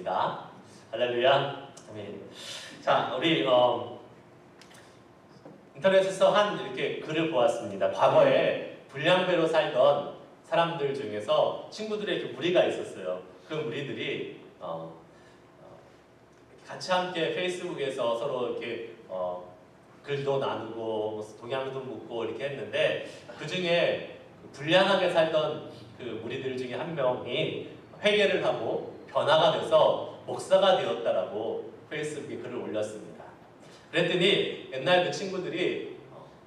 있습니다. 할렐루야. 아멘. 자, 우리 인터넷에서 한 이렇게 글을 보았습니다. 과거에 불량배로 살던 사람들 중에서 친구들의 이렇게 무리가 있었어요. 그 무리들이 같이 함께 페이스북에서 서로 이렇게 글도 나누고 동향도 묻고 이렇게 했는데, 그 중에 불량하게 살던 그 무리들 중에 한 명이 회개를 하고 변화가 돼서 목사가 되었다라고 페이스북에 글을 올렸습니다. 그랬더니 옛날 그 친구들이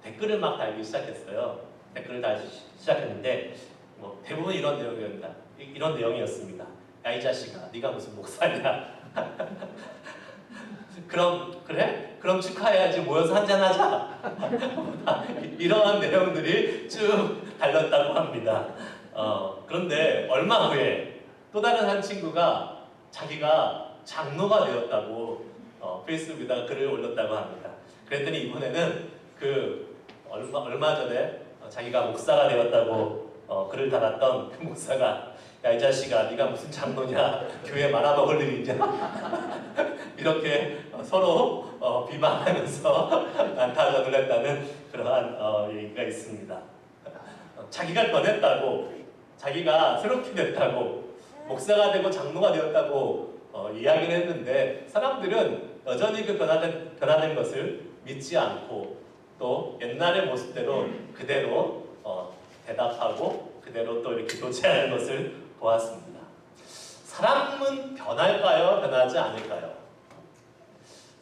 댓글을 막 달기 시작했어요. 댓글을 달기 시작했는데 대부분 이런 내용이었습니다. 야, 이 자식아, 네가 무슨 목사냐? 그럼 축하해야지, 모여서 한잔하자. 이러한 내용들이 쭉 달렸다고 합니다. 그런데 얼마 후에 또 다른 한 친구가 자기가 장로가 되었다고 페이스북에다가 글을 올렸다고 합니다. 그랬더니 이번에는 얼마 전에 자기가 목사가 되었다고 글을 달았던 그 목사가, 야, 이 자식아, 네가 무슨 장로냐? 교회 말아먹을 일이 있냐? 이렇게 서로 비방하면서 난타전을 했다는 그러한 얘기가 있습니다. 자기가 변했다고, 자기가 새롭게 됐다고, 목사가 되고 장로가 되었다고 이야기를 했는데, 사람들은 여전히 그 변화된 것을 믿지 않고 또 옛날의 모습대로 그대로 대답하고 그대로 또 이렇게 교체하는 것을 보았습니다. 사람은 변할까요? 변하지 않을까요?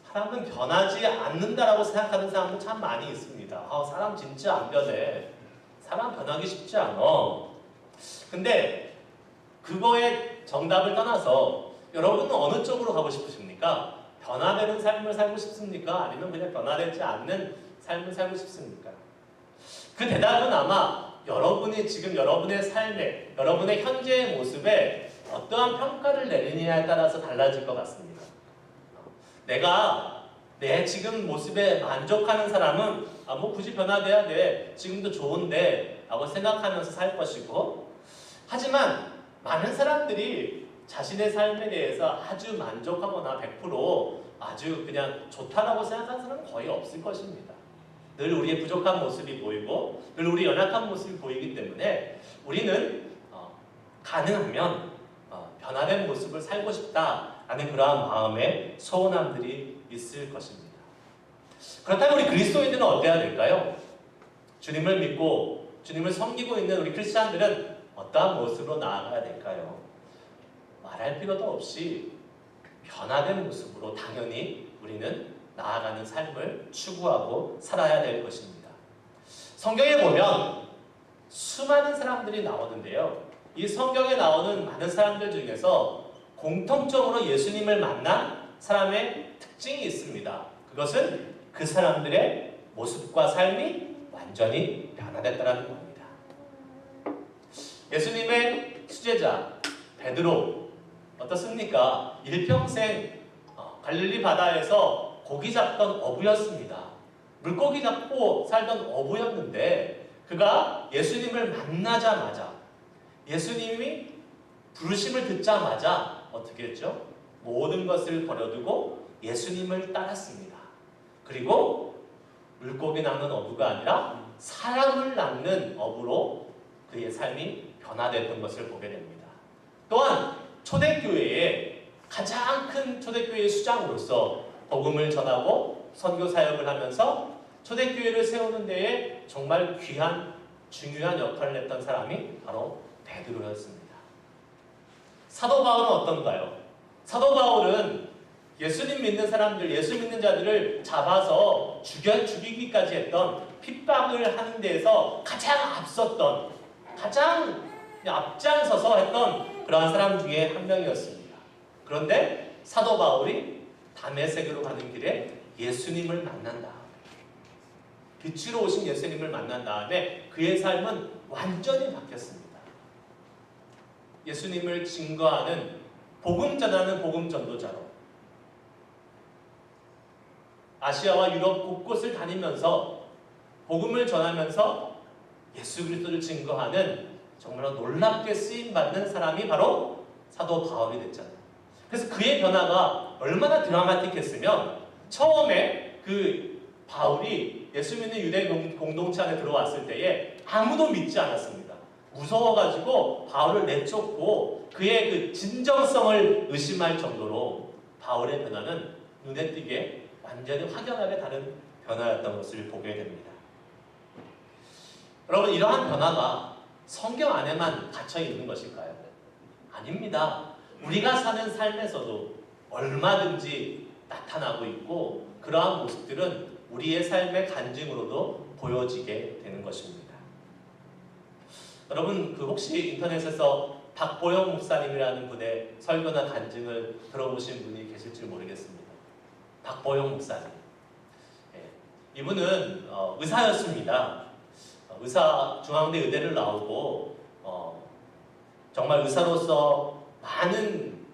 사람은 변하지 않는다라고 생각하는 사람도 참 많이 있습니다. 사람 진짜 안 변해. 사람 변하기 쉽지 않아. 근데 그거의 정답을 떠나서 여러분은 어느 쪽으로 가고 싶으십니까? 변화되는 삶을 살고 싶습니까? 아니면 그냥 변화되지 않는 삶을 살고 싶습니까? 그 대답은 아마 여러분이 지금 여러분의 삶에, 여러분의 현재의 모습에 어떠한 평가를 내리느냐에 따라서 달라질 것 같습니다. 내가 내 지금 모습에 만족하는 사람은 굳이 변화돼야 돼, 지금도 좋은데 라고 생각하면서 살 것이고, 하지만 많은 사람들이 자신의 삶에 대해서 아주 만족하거나 100% 아주 그냥 좋다라고 생각하는 사람은 거의 없을 것입니다. 늘 우리의 부족한 모습이 보이고 늘 우리 연약한 모습이 보이기 때문에 우리는 가능하면 변화된 모습을 살고 싶다라는 그러한 마음의 소원함들이 있을 것입니다. 그렇다면 우리 그리스도인들은 어때야 될까요? 주님을 믿고 주님을 섬기고 있는 우리 크리스찬들은 어떠한 모습으로 나아가야 될까요? 말할 필요도 없이 변화된 모습으로 당연히 우리는 나아가는 삶을 추구하고 살아야 될 것입니다. 성경에 보면 수많은 사람들이 나오는데요. 이 성경에 나오는 많은 사람들 중에서 공통적으로 예수님을 만난 사람의 특징이 있습니다. 그것은 그 사람들의 모습과 삶이 완전히 변화됐다는 겁니다. 예수님의 수제자 베드로 어떻습니까? 일평생 갈릴리 바다에서 고기 잡던 어부였습니다. 물고기 잡고 살던 어부였는데 그가 예수님을 만나자마자, 예수님이 부르심을 듣자마자 어떻게 했죠? 모든 것을 버려두고 예수님을 따랐습니다. 그리고 물고기 낚는 어부가 아니라 사람을 낚는 어부로 그의 삶이 변화됐던 것을 보게 됩니다. 또한 초대교회의 가장 큰 초대교회의 수장으로서 복음을 전하고 선교 사역을 하면서 초대교회를 세우는 데에 정말 귀한 중요한 역할을 했던 사람이 바로 베드로였습니다. 사도 바울은 어떤가요? 사도 바울은 예수님 믿는 사람들, 예수 믿는 자들을 잡아서 죽이기까지 했던, 핍박을 하는 데에서 가장 앞섰던, 가장 앞장서서 했던 그러한 사람 중에 한 명이었습니다. 그런데 사도 바울이 다메섹으로 가는 길에 예수님을 만난 다음에, 빛으로 오신 예수님을 만난 다음에 그의 삶은 완전히 바뀌었습니다. 예수님을 증거하는, 복음 전하는 복음 전도자로 아시아와 유럽 곳곳을 다니면서 복음을 전하면서 예수 그리스도를 증거하는 정말로 놀랍게 쓰임받는 사람이 바로 사도 바울이 됐잖아요. 그래서 그의 변화가 얼마나 드라마틱했으면 처음에 그 바울이 예수 믿는 유대 공동체 안에 들어왔을 때에 아무도 믿지 않았습니다. 무서워가지고 바울을 내쫓고 그의 그 진정성을 의심할 정도로 바울의 변화는 눈에 띄게 완전히 확연하게 다른 변화였던 것을 보게 됩니다. 여러분, 이러한 변화가 성경 안에만 갇혀 있는 것일까요? 아닙니다. 우리가 사는 삶에서도 얼마든지 나타나고 있고 그러한 모습들은 우리의 삶의 간증으로도 보여지게 되는 것입니다. 여러분, 혹시 인터넷에서 박보영 목사님이라는 분의 설교나 간증을 들어보신 분이 계실지 모르겠습니다. 박보영 목사님. 이분은 의사였습니다. 중앙대 의대를 나오고 정말 의사로서 많은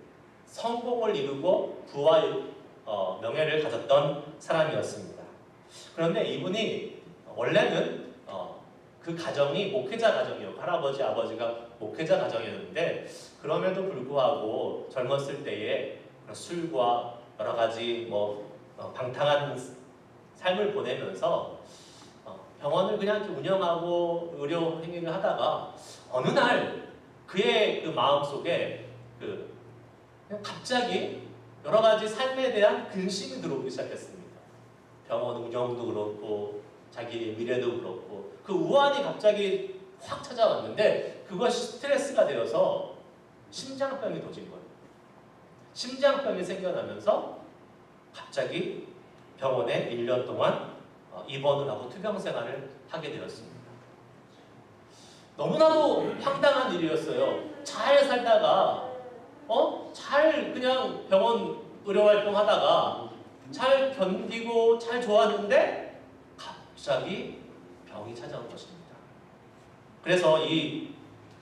성공을 이루고 부와 명예를 가졌던 사람이었습니다. 그런데 이분이 원래는 그 가정이 목회자 가정이었고 할아버지 아버지가 목회자 가정이었는데 그럼에도 불구하고 젊었을 때에 술과 여러 가지 방탕한 삶을 보내면서 병원을 그냥 운영하고 의료 행위를 하다가 어느 날 그의 그 마음 속에 그냥 갑자기 여러 가지 삶에 대한 근심이 들어오기 시작했습니다. 병원 운영도 그렇고 자기의 미래도 그렇고 그 우환이 갑자기 확 찾아왔는데 그것이 스트레스가 되어서 심장병이 도진 거예요. 심장병이 생겨나면서 갑자기 병원에 1년 동안 입원을 하고 투병 생활을 하게 되었습니다. 너무나도 황당한 일이었어요. 잘 살다가 잘 그냥 병원 의료 활동하다가 잘 견디고 잘 좋았는데 갑자기 병이 찾아온 것입니다. 그래서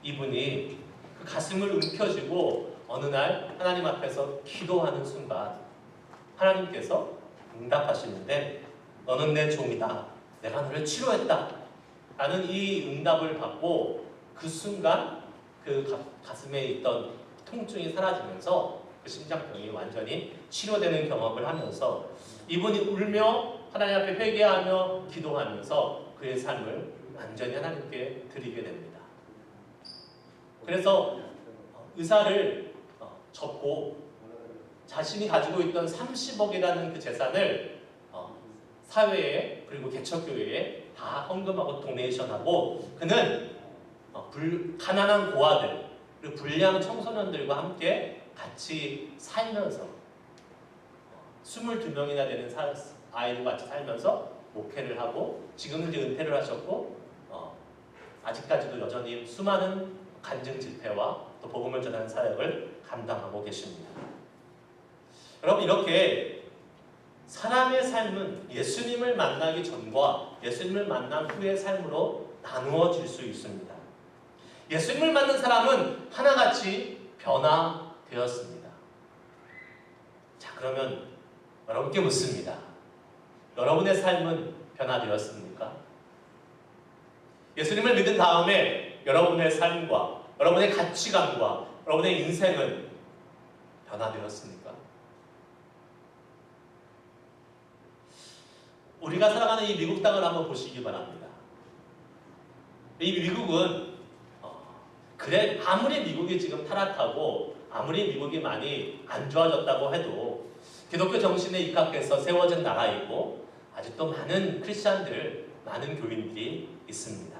이분이 그 가슴을 움켜쥐고 어느 날 하나님 앞에서 기도하는 순간 하나님께서 응답하시는데 너는 내 종이다. 내가 너를 치료했다. 라는 이 응답을 받고 그 순간 그 가슴에 있던 통증이 사라지면서 그 심장병이 완전히 치료되는 경험을 하면서 이분이 울며 하나님 앞에 회개하며 기도하면서 그의 삶을 완전히 하나님께 드리게 됩니다. 그래서 의사를 접고 자신이 가지고 있던 30억이라는 그 재산을 사회에 그리고 개척교회에 다 헌금하고 도네이션하고 그는 가난한 고아들 그리고 불량 청소년들과 함께 같이 살면서 22명이나 되는 아이들과 같이 살면서 목회를 하고 지금은 이제 은퇴를 하셨고 아직까지도 여전히 수많은 간증 집회와 또 복음을 전하는 사역을 감당하고 계십니다. 여러분, 이렇게 사람의 삶은 예수님을 만나기 전과 예수님을 만난 후의 삶으로 나누어질 수 있습니다. 예수님을 만난 사람은 하나같이 변화되었습니다. 자, 그러면 여러분께 묻습니다. 여러분의 삶은 변화되었습니까? 예수님을 믿은 다음에 여러분의 삶과 여러분의 가치관과 여러분의 인생은 변화되었습니까? 우리가 살아가는 이 미국 땅을 한번 보시기 바랍니다. 이 미국은 그래 아무리 미국이 지금 타락하고 아무리 미국이 많이 안 좋아졌다고 해도 기독교 정신에 입각해서 세워진 나라이고 아직도 많은 크리스찬들, 많은 교인들이 있습니다.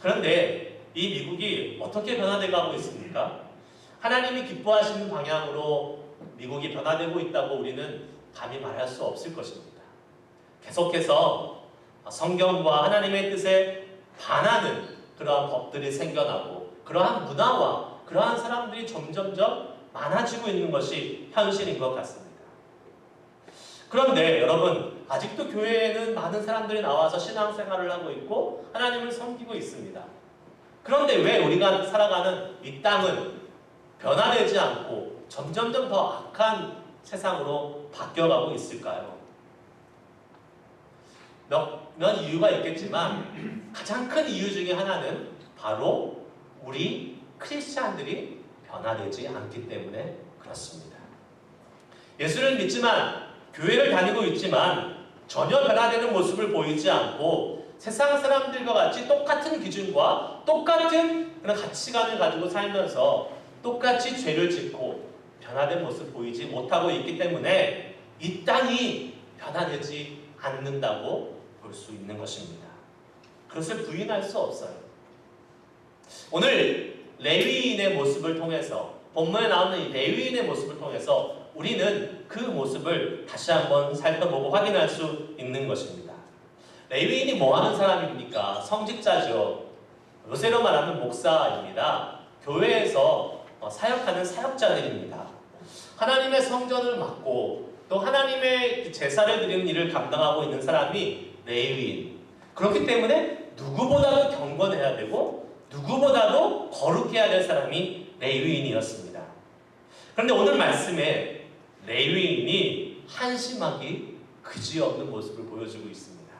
그런데 이 미국이 어떻게 변화되어 가고 있습니까? 하나님이 기뻐하시는 방향으로 미국이 변화되고 있다고 우리는 감히 말할 수 없을 것입니다. 계속해서 성경과 하나님의 뜻에 반하는 그러한 법들이 생겨나고 그러한 문화와 그러한 사람들이 점점점 많아지고 있는 것이 현실인 것 같습니다. 그런데 여러분, 아직도 교회에는 많은 사람들이 나와서 신앙생활을 하고 있고 하나님을 섬기고 있습니다. 그런데 왜 우리가 살아가는 이 땅은 변화되지 않고 점점점 더 악한 세상으로 바뀌어가고 있을까요? 몇 이유가 있겠지만 가장 큰 이유 중에 하나는 바로 우리 크리스찬들이 변화되지 않기 때문에 그렇습니다. 예수를 믿지만 교회를 다니고 있지만 전혀 변화되는 모습을 보이지 않고 세상 사람들과 같이 똑같은 기준과 똑같은 그런 가치관을 가지고 살면서 똑같이 죄를 짓고 변화된 모습 보이지 못하고 있기 때문에 이 땅이 변화되지 않는다고 볼 수 있는 것입니다. 그것을 부인할 수 없어요. 오늘 레위인의 모습을 통해서 본문에 나오는 이 레위인의 모습을 통해서 우리는 그 모습을 다시 한번 살펴보고 확인할 수 있는 것입니다. 레위인이 뭐 하는 사람입니까? 성직자죠. 요새로 말하면 목사입니다. 교회에서 사역하는 사역자들입니다. 하나님의 성전을 맡고 또 하나님의 제사를 드리는 일을 감당하고 있는 사람이 레위인. 그렇기 때문에 누구보다도 경건해야 되고 누구보다도 거룩해야 될 사람이 레위인이었습니다. 그런데 오늘 말씀에 레위인이 한심하기 그지없는 모습을 보여주고 있습니다.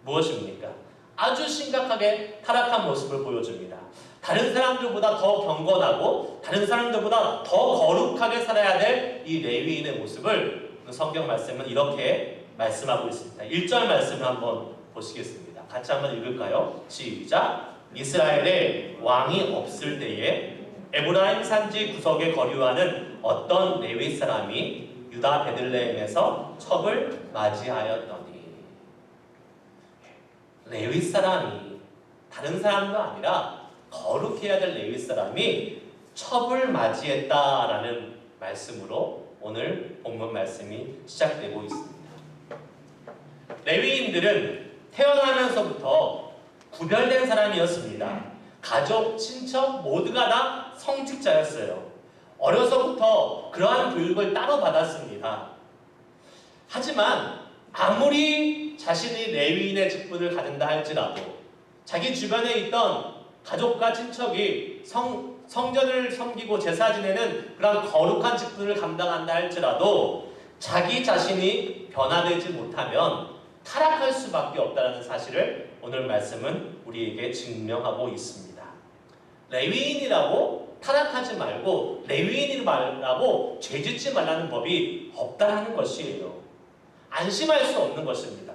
무엇입니까? 아주 심각하게 타락한 모습을 보여줍니다. 다른 사람들보다 더 경건하고 다른 사람들보다 더 거룩하게 살아야 될 이 레위인의 모습을 성경 말씀은 이렇게 말씀하고 있습니다. 1절 말씀을 한번 보시겠습니다. 같이 한번 읽을까요? 시작! 이스라엘에 왕이 없을 때에 에브라임 산지 구석에 거류하는 어떤 레위 사람이 유다 베들레헴에서 첩을 맞이하였더니, 레위 사람이 다른 사람도 아니라 거룩해야 될 레위 사람이 첩을 맞이했다라는 말씀으로 오늘 본문 말씀이 시작되고 있습니다. 레위인들은 태어나면서부터 구별된 사람이었습니다. 가족, 친척 모두가 다 성직자였어요. 어려서부터 그러한 교육을 따로 받았습니다. 하지만 아무리 자신이 레위인의 직분을 가진다 할지라도 자기 주변에 있던 가족과 친척이 성전을 섬기고 제사 지내는 그런 거룩한 직분을 감당한다 할지라도 자기 자신이 변화되지 못하면 타락할 수밖에 없다는 사실을 오늘 말씀은 우리에게 증명하고 있습니다. 레위인이라고 타락하지 말고 레위인이라고 죄짓지 말라는 법이 없다는 것이에요. 안심할 수 없는 것입니다.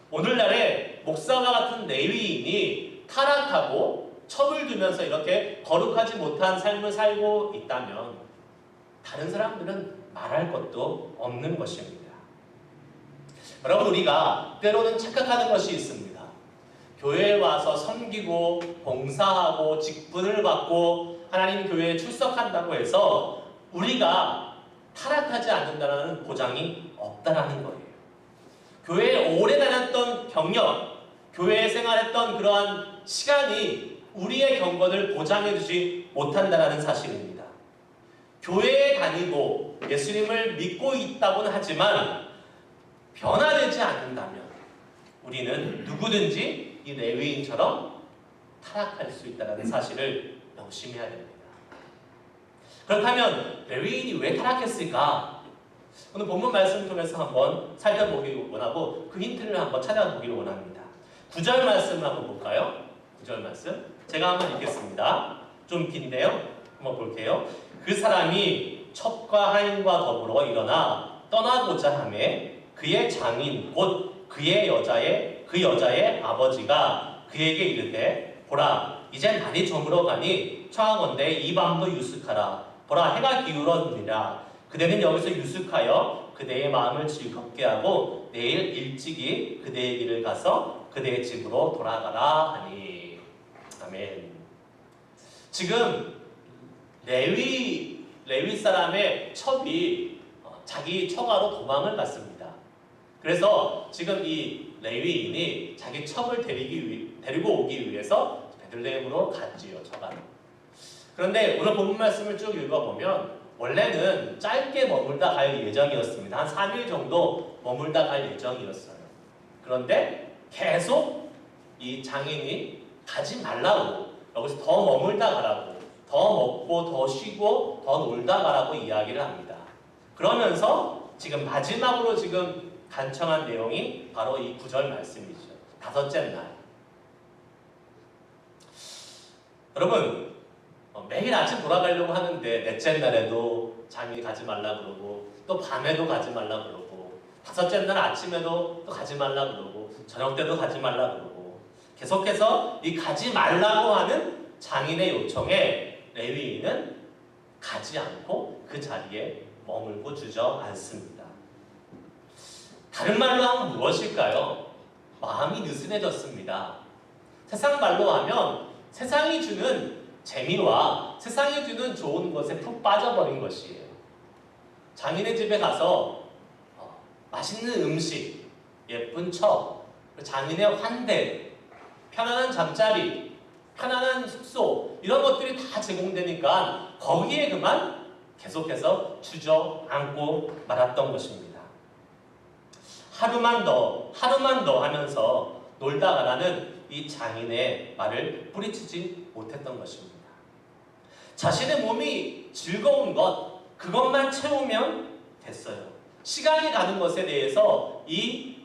오늘날에 목사와 같은 레위인이 타락하고 첩을 두면서 이렇게 거룩하지 못한 삶을 살고 있다면 다른 사람들은 말할 것도 없는 것입니다. 여러분, 우리가 때로는 착각하는 것이 있습니다. 교회에 와서 섬기고 봉사하고 직분을 받고 하나님 교회에 출석한다고 해서 우리가 타락하지 않는다는 보장이 없다라는 거예요. 교회에 오래 다녔던 경력, 교회에 생활했던 그러한 시간이 우리의 경건을 보장해주지 못한다는 사실입니다. 교회에 다니고 예수님을 믿고 있다고는 하지만 변화되지 않는다면 우리는 누구든지 이 레위인처럼 타락할 수 있다는 사실을 명심해야 됩니다. 그렇다면 레위인이 왜 타락했을까? 오늘 본문 말씀을 통해서 한번 살펴보기를 원하고 그 힌트를 한번 찾아보기를 원합니다. 9절 말씀을 한번 볼까요? 9절 말씀 제가 한번 읽겠습니다. 좀 긴데요. 한번 볼게요. 그 사람이 첩과 하인과 더불어 일어나 떠나고자 하매 그의 장인 곧 그 여자의 아버지가 그에게 이르되 보라 이제 날이 저물어 가니 청하건대 이 밤도 유숙하라. 보라 해가 기울었느니라. 그대는 여기서 유숙하여 그대의 마음을 즐겁게 하고 내일 일찍이 그대의 길을 가서 그대의 집으로 돌아가라 하니. 아멘. 지금 레위 사람의 첩이 자기 처가로 도망을 갔습니다. 그래서 지금 이 레위인이 자기 첩을 데리고 오기 위해서 베들레헴으로 갔지요. 처가로. 그런데 오늘 본문 말씀을 쭉 읽어보면 원래는 짧게 머물다 갈 예정이었습니다. 한 3일 정도 머물다 갈 예정이었어요. 그런데 계속 이 장인이 가지 말라고, 여기서 더 머물다 가라고, 더 먹고 더 쉬고 더 놀다 가라고 이야기를 합니다. 그러면서 지금 마지막으로 지금 간청한 내용이 바로 이 9절 말씀이죠. 5째 날. 여러분, 매일 아침 돌아가려고 하는데 넷째 날에도 장인이 가지 말라 그러고 또 밤에도 가지 말라 그러고 다섯째 날 아침에도 또 가지 말라 그러고 저녁 때도 가지 말라 그러고 계속해서 이 가지 말라고 하는 장인의 요청에 레위인은 가지 않고 그 자리에 머물고 주저앉습니다. 다른 말로 하면 무엇일까요? 마음이 느슨해졌습니다. 세상 말로 하면 세상이 주는 재미와 세상이 주는 좋은 것에 푹 빠져버린 것이에요. 장인의 집에 가서 맛있는 음식, 예쁜 척, 장인의 환대, 편안한 잠자리, 편안한 숙소 이런 것들이 다 제공되니까 거기에 그만 계속해서 주저앉고 말았던 것입니다. 하루만 더 하면서 놀다 가라는 이 장인의 말을 뿌리치지 못했던 것입니다. 자신의 몸이 즐거운 것, 그것만 채우면 됐어요. 시간이 가는 것에 대해서 이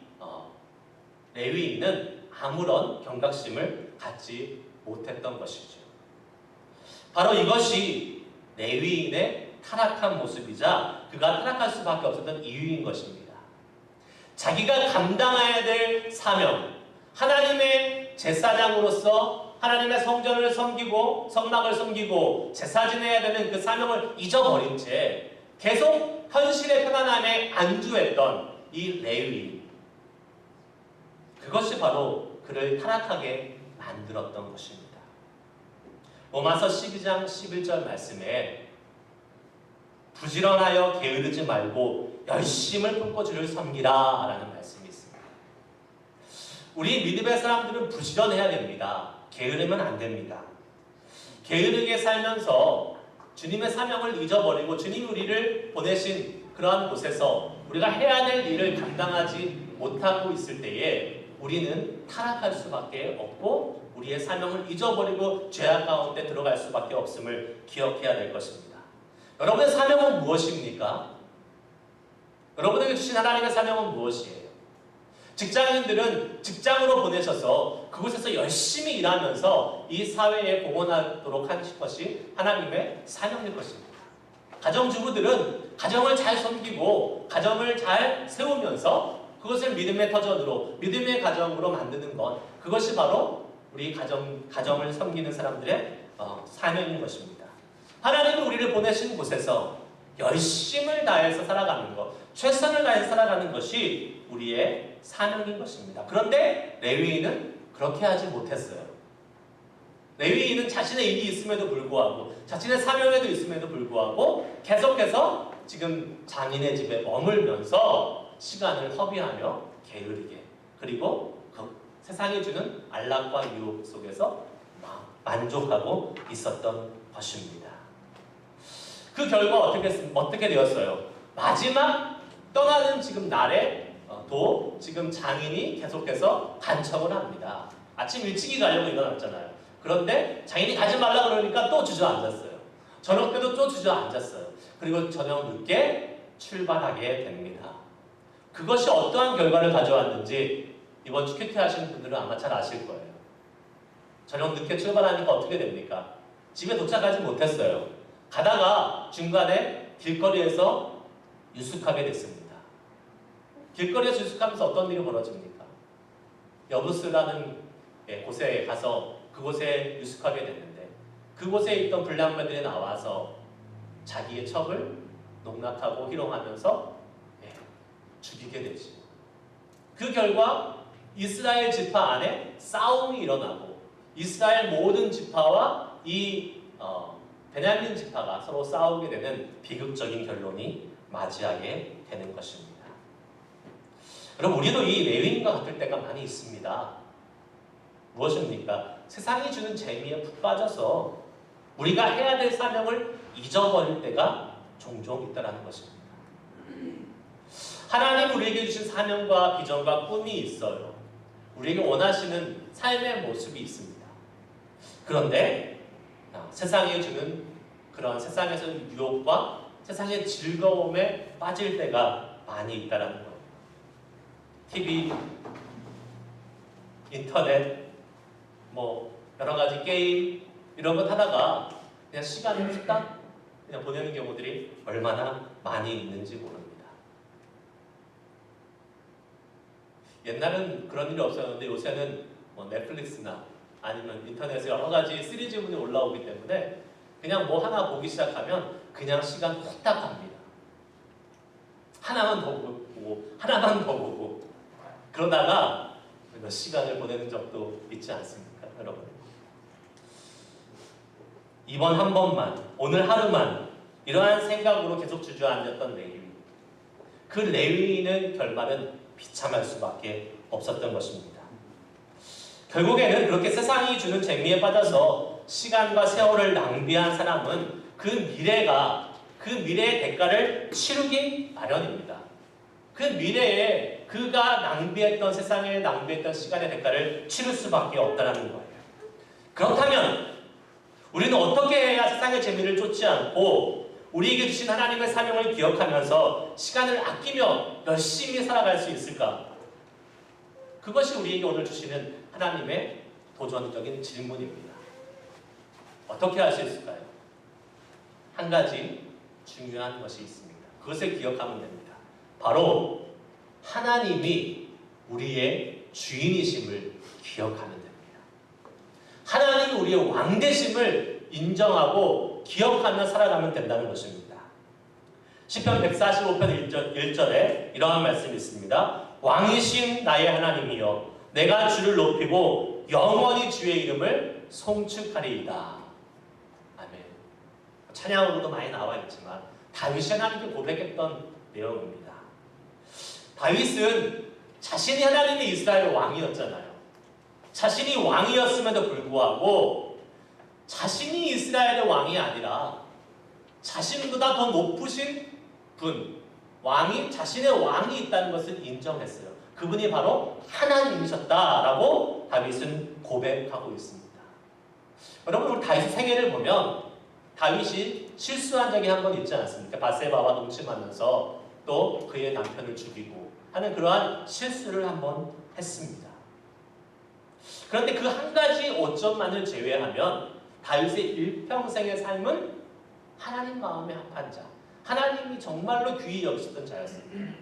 레위인은 아무런 경각심을 갖지 못했던 것이죠. 바로 이것이 레위인의 타락한 모습이자 그가 타락할 수밖에 없었던 이유인 것입니다. 자기가 감당해야 될 사명, 하나님의 제사장으로서 하나님의 성전을 섬기고 성막을 섬기고 제사 지내야 되는 그 사명을 잊어버린 채 계속 현실의 편안함에 안주했던 이 레위, 그것이 바로 그를 타락하게 만들었던 것입니다. 로마서 12장 11절 말씀에 부지런하여 게으르지 말고 열심을 품고 주를 섬기라 라는 말씀이 있습니다. 우리 믿음의 사람들은 부지런해야 됩니다. 게으르면 안 됩니다. 게으르게 살면서 주님의 사명을 잊어버리고 주님 우리를 보내신 그러한 곳에서 우리가 해야 될 일을 감당하지 못하고 있을 때에 우리는 타락할 수밖에 없고 우리의 사명을 잊어버리고 죄악 가운데 들어갈 수밖에 없음을 기억해야 될 것입니다. 여러분의 사명은 무엇입니까? 여러분에게 주신 하나님의 사명은 무엇이에요? 직장인들은 직장으로 보내셔서 그곳에서 열심히 일하면서 이 사회에 공헌하도록 하는 것이 하나님의 사명일 것입니다. 가정주부들은 가정을 잘 섬기고 가정을 잘 세우면서 그것을 믿음의 터전으로, 믿음의 가정으로 만드는 것, 그것이 바로 우리 가정을 섬기는 사람들의 사명인 것입니다. 하나님은 우리를 보내신 곳에서 열심을 다해서 살아가는 것, 최선을 다해서 살아가는 것이 우리의 사명인 것입니다. 그런데 레위인은 그렇게 하지 못했어요. 레위인은 자신의 일이 있음에도 불구하고 자신의 사명에도 있음에도 불구하고 계속해서 지금 장인의 집에 머물면서 시간을 허비하며 게으르게, 그리고 그 세상이 주는 안락과 유혹 속에서 만족하고 있었던 것입니다. 그 결과 어떻게 되었어요? 마지막 떠나는 지금 날에 도 지금 장인이 계속해서 간척을 합니다. 아침 일찍이 가려고 일어났잖아요. 그런데 장인이 가지 말라 그러니까 또 주저앉았어요. 저녁 때도 또 주저앉았어요. 그리고 저녁 늦게 출발하게 됩니다. 그것이 어떠한 결과를 가져왔는지 이번 주 큐티 하시는 분들은 아마 잘 아실 거예요. 저녁 늦게 출발하니까 어떻게 됩니까? 집에 도착하지 못했어요. 가다가 중간에 길거리에서 유숙하게 됐습니다. 길거리에서 유숙하면서 어떤 일이 벌어집니까? 여부스라는 곳에 가서 그곳에 유숙하게 됐는데 그곳에 있던 불량배들이 나와서 자기의 척을 농락하고 희롱하면서 죽이게 되지. 그 결과 이스라엘 지파 안에 싸움이 일어나고 이스라엘 모든 지파와 이 베냐민 지파가 서로 싸우게 되는 비극적인 결론이 맞이하게 되는 것입니다. 여러분, 우리도 이 레위인과 같을 때가 많이 있습니다. 무엇입니까? 세상이 주는 재미에 푹 빠져서 우리가 해야 될 사명을 잊어버릴 때가 종종 있다는 것입니다. 하나님 우리에게 주신 사명과 비전과 꿈이 있어요. 우리에게 원하시는 삶의 모습이 있습니다. 그런데 세상이 주는 그런 세상에서 유혹과 세상의 즐거움에 빠질 때가 많이 있다는 거예요. TV, 인터넷, 여러 가지 게임 이런 것 하다가 그냥 시간을 후딱 그냥 보내는 경우들이 얼마나 많이 있는지 모릅니다. 옛날은 그런 일이 없었는데 요새는 뭐 넷플릭스나 아니면 인터넷에 여러 가지 시리즈물이 올라오기 때문에 그냥 뭐 하나 보기 시작하면 그냥 시간 후딱 갑니다. 하나만 더 보고 하나만 더 보고 그러다가 몇 시간을 보내는 적도 있지 않습니까, 여러분? 이번 한 번만, 오늘 하루만 이러한 생각으로 계속 주저앉았던 레위. 그 레위인의 결말은 비참할 수밖에 없었던 것입니다. 결국에는 그렇게 세상이 주는 재미에 빠져서 시간과 세월을 낭비한 사람은 그 미래의 대가를 치르기 마련입니다. 그 미래에 그가 낭비했던, 세상에 낭비했던 시간의 대가를 치를 수밖에 없다는 거예요. 그렇다면 우리는 어떻게 해야 세상의 재미를 쫓지 않고 우리에게 주신 하나님의 사명을 기억하면서 시간을 아끼며 열심히 살아갈 수 있을까? 그것이 우리에게 오늘 주시는 하나님의 도전적인 질문입니다. 어떻게 할 수 있을까요? 한 가지 중요한 것이 있습니다. 그것을 기억하면 됩니다. 바로 하나님이 우리의 주인이심을 기억하면 됩니다. 하나님이 우리의 왕되심을 인정하고 기억하며 살아가면 된다는 것입니다. 시편 145편 1절에 이러한 말씀이 있습니다. 왕이신 나의 하나님이여 내가 주를 높이고 영원히 주의 이름을 송축하리이다. 아멘. 찬양으로도 많이 나와 있지만 다윗이 하나님께 고백했던 내용입니다. 다윗은 자신이 하나님의 이스라엘 왕이었잖아요. 자신이 왕이었음에도 불구하고 자신이 이스라엘의 왕이 아니라 자신보다 더 높으신 분, 자신의 왕이 있다는 것을 인정했어요. 그분이 바로 하나님이셨다라고 다윗은 고백하고 있습니다. 여러분, 우리 다윗의 생애를 보면 다윗이 실수한 적이 한 번 있지 않습니까? 밧세바와 동침하면서 또 그의 남편을 죽이고 하는 그러한 실수를 한 번 했습니다. 그런데 그 한 가지 오점만을 제외하면 다윗의 일평생의 삶은 하나님 마음에 합한 자, 하나님이 정말로 귀히 여기셨던 자였습니다.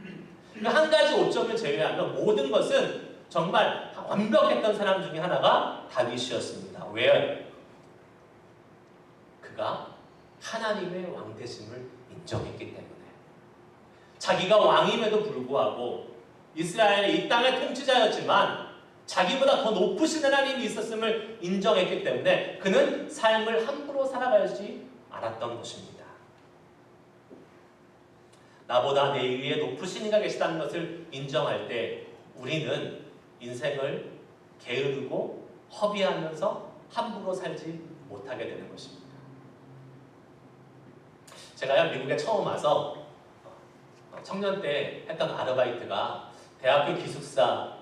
그 한 가지 오점을 제외하면 모든 것은 정말 완벽했던 사람 중에 하나가 다윗이었습니다. 왜요? 그가 하나님의 왕되심을 인정했기 때문에. 자기가 왕임에도 불구하고 이스라엘의 이 땅의 통치자였지만 자기보다 더 높으신 하나님이 있었음을 인정했기 때문에 그는 삶을 함부로 살아가지 않았던 것입니다. 나보다 내 위에 높으신 이가 계시다는 것을 인정할 때 우리는 인생을 게으르고 허비하면서 함부로 살지 못하게 되는 것입니다. 제가요, 미국에 처음 와서 청년 때 했던 아르바이트가 대학교 기숙사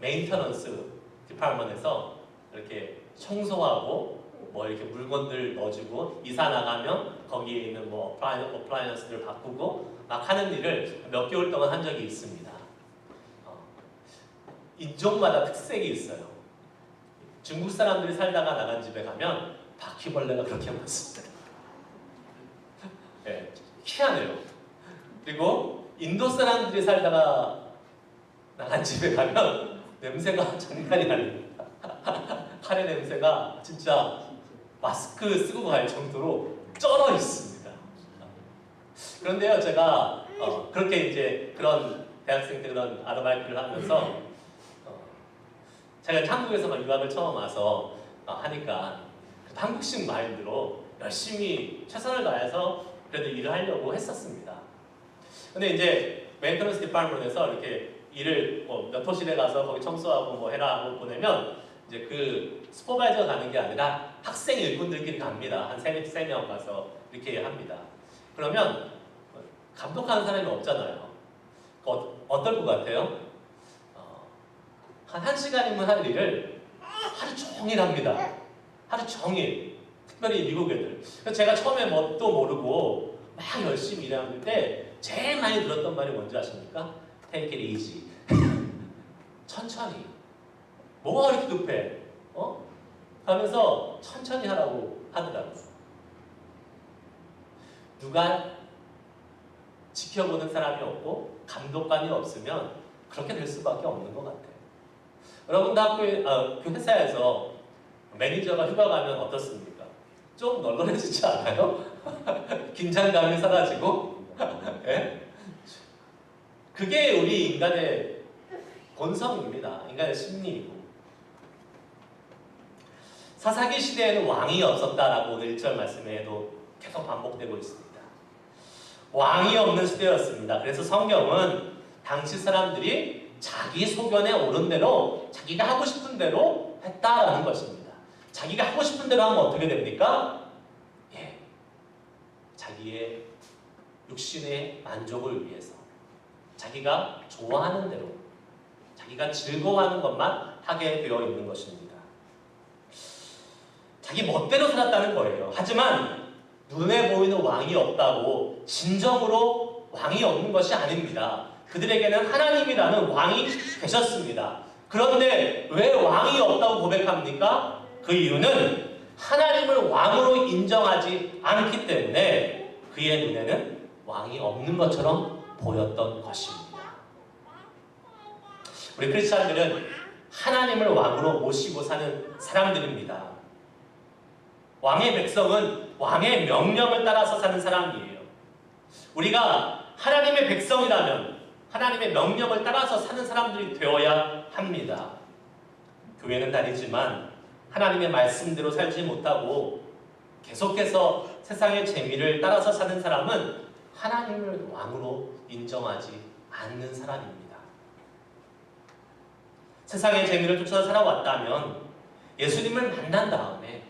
메인터넌스 디파트먼트에서 이렇게 청소하고 뭐 이렇게 물건들 넣어주고 이사 나가면 거기에 있는 뭐 어플라이언스들을 바꾸고 막 하는 일을 몇 개월 동안 한 적이 있습니다. 인종마다 특색이 있어요. 중국 사람들이 살다가 나간 집에 가면 바퀴벌레가 그렇게 많습니다. 네, 희한해요. 그리고 인도 사람들이 살다가 나간 집에 가면 냄새가 장난이 아닙니다. 카레 냄새가 진짜 마스크 쓰고 갈 정도로 쩔어 있습니다. 그런데요, 제가 그렇게 이제 그런 대학생 때 그런 아르바이트를 하면서 제가 한국에서만 유학을 처음 와서 하니까 한국식 마인드로 열심히 최선을 다해서 그래도 일을 하려고 했었습니다. 근데 이제 메인터넌스 디파트먼트에서 이렇게 일을 몇 호실에 가서 거기 청소하고 뭐 해라 하고 보내면 이제 그 슈퍼바이저가 가는 게 아니라 학생 일꾼들끼리 갑니다. 한 3명 가서 이렇게 합니다. 그러면 감독하는 사람이 없잖아요. 어떨 것 같아요? 한 1시간이면 할 일을 하루 종일 합니다. 하루 종일. 특별히 미국 애들. 제가 처음에 뭣도 모르고 막 열심히 일하는데 제일 많이 들었던 말이 뭔지 아십니까? Take it easy. 천천히. 뭐가 그렇게 급해? 하면서 천천히 하라고 하더라고요. 누가 지켜보는 사람이 없고 감독관이 없으면 그렇게 될 수밖에 없는 것 같아요. 여러분도 그 회사에서 매니저가 휴가 가면 어떻습니까? 좀 널널해지지 않아요? 긴장감이 사라지고? 네? 그게 우리 인간의 본성입니다. 인간의 심리이고. 사사기 시대에는 왕이 없었다라고 오늘 1절 말씀에도 계속 반복되고 있습니다. 왕이 없는 시대였습니다. 그래서 성경은 당시 사람들이 자기 소견에 오른 대로 자기가 하고 싶은 대로 했다라는 것입니다. 자기가 하고 싶은 대로 하면 어떻게 됩니까? 자기의 육신의 만족을 위해서 자기가 좋아하는 대로 자기가 즐거워하는 것만 하게 되어 있는 것입니다. 자기 멋대로 살았다는 거예요. 하지만 눈에 보이는 왕이 없다고 진정으로 왕이 없는 것이 아닙니다. 그들에게는 하나님이라는 왕이 계셨습니다. 그런데 왜 왕이 없다고 고백합니까? 그 이유는 하나님을 왕으로 인정하지 않기 때문에 그의 눈에는 왕이 없는 것처럼 보였던 것입니다. 우리 크리스찬들은 하나님을 왕으로 모시고 사는 사람들입니다. 왕의 백성은 왕의 명령을 따라서 사는 사람이에요. 우리가 하나님의 백성이라면 하나님의 명령을 따라서 사는 사람들이 되어야 합니다. 교회는 다니지만 하나님의 말씀대로 살지 못하고 계속해서 세상의 재미를 따라서 사는 사람은 하나님을 왕으로 인정하지 않는 사람입니다. 세상의 재미를 쫓아서 살아왔다면 예수님을 만난 다음에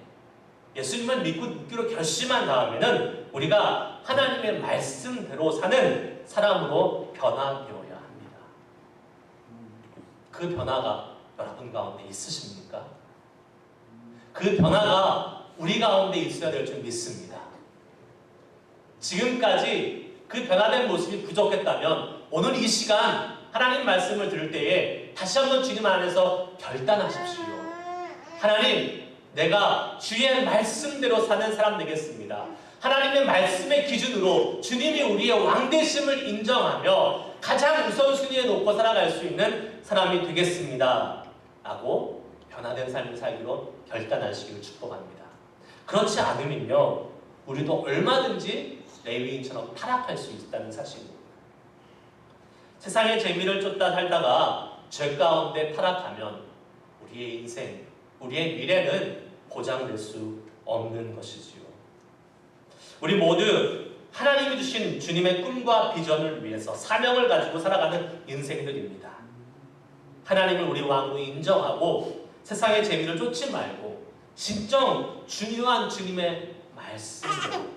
예수님을 믿기로 결심한 다음에는 우리가 하나님의 말씀대로 사는 사람으로 변화되어야 합니다. 그 변화가 여러분 가운데 있으십니까? 그 변화가 우리 가운데 있어야 될 줄 믿습니다. 지금까지 그 변화된 모습이 부족했다면 오늘 이 시간 하나님 말씀을 들을 때에 다시 한번 주님 안에서 결단하십시오. 하나님, 내가 주의 말씀대로 사는 사람 되겠습니다. 하나님의 말씀의 기준으로 주님이 우리의 왕되심을 인정하며 가장 우선순위에 놓고 살아갈 수 있는 사람이 되겠습니다. 라고 변화된 삶을 살기로 결단하시기를 축복합니다. 그렇지 않으면요, 우리도 얼마든지 레위인처럼 타락할 수 있다는 사실입니다. 세상의 재미를 쫓다 살다가 죄 가운데 타락하면 우리의 인생, 우리의 미래는 보장될 수 없는 것이지요. 우리 모두 하나님이 주신 주님의 꿈과 비전을 위해서 사명을 가지고 살아가는 인생들입니다. 하나님을 우리 왕으로 인정하고 세상의 재미를 쫓지 말고 진정 중요한 주님의 말씀으로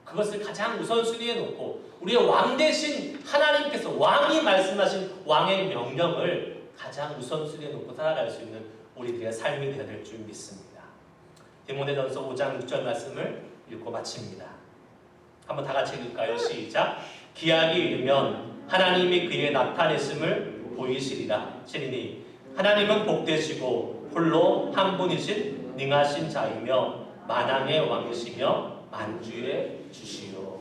그것을 가장 우선순위에 놓고 우리의 왕 대신 하나님께서 왕이 말씀하신 왕의 명령을 가장 우선순위에 놓고 살아갈 수 있는 우리들의 삶이 되어야 될 줄 믿습니다. 디모데전서 5장 6절 말씀을 읽고 마칩니다. 한번 다 같이 읽을까요? 시작. 기약이 이르면 하나님이 그의 나타내심을 보이시리라. 시리니 하나님은 복되시고 홀로 한 분이신 능하신 자이며 만왕의 왕이시며 만주의 주시요.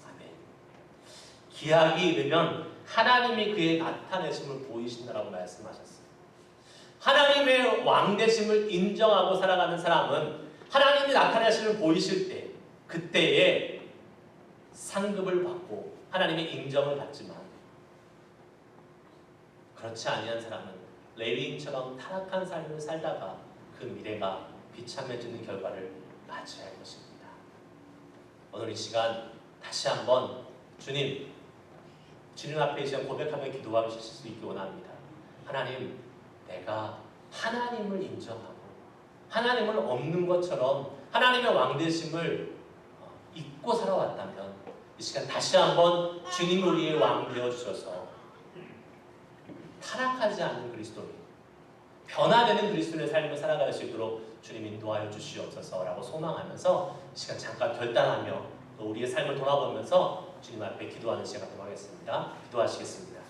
아멘. 기약이 이르면 하나님이 그의 나타내심을 보이신다라고 말씀하셨어요. 하나님의 왕되심을 인정하고 살아가는 사람은 하나님이 나타내심을 보이실 때 그때에 상급을 받고 하나님의 인정을 받지만 그렇지 아니한 사람은 레위인처럼 타락한 삶을 살다가 그 미래가 비참해지는 결과를 맞이할 것입니다. 오늘 이 시간 다시 한번 주님 앞에 이 시간 고백하며 기도하실 수 있기 원합니다. 하나님, 내가 하나님을 인정하고 하나님을 없는 것처럼 하나님의 왕되심을 잊고 살아왔다면 이 시간 다시 한번 주님 우리의 왕 되어주셔서 타락하지 않는 그리스도인, 변화되는 그리스도인의 삶을 살아갈 수 있도록 주님 인도하여 주시옵소서라고 소망하면서 이 시간 잠깐 결단하며 또 우리의 삶을 돌아보면서 주님 앞에 기도하는 시간 갖도록 하겠습니다. 기도하시겠습니다.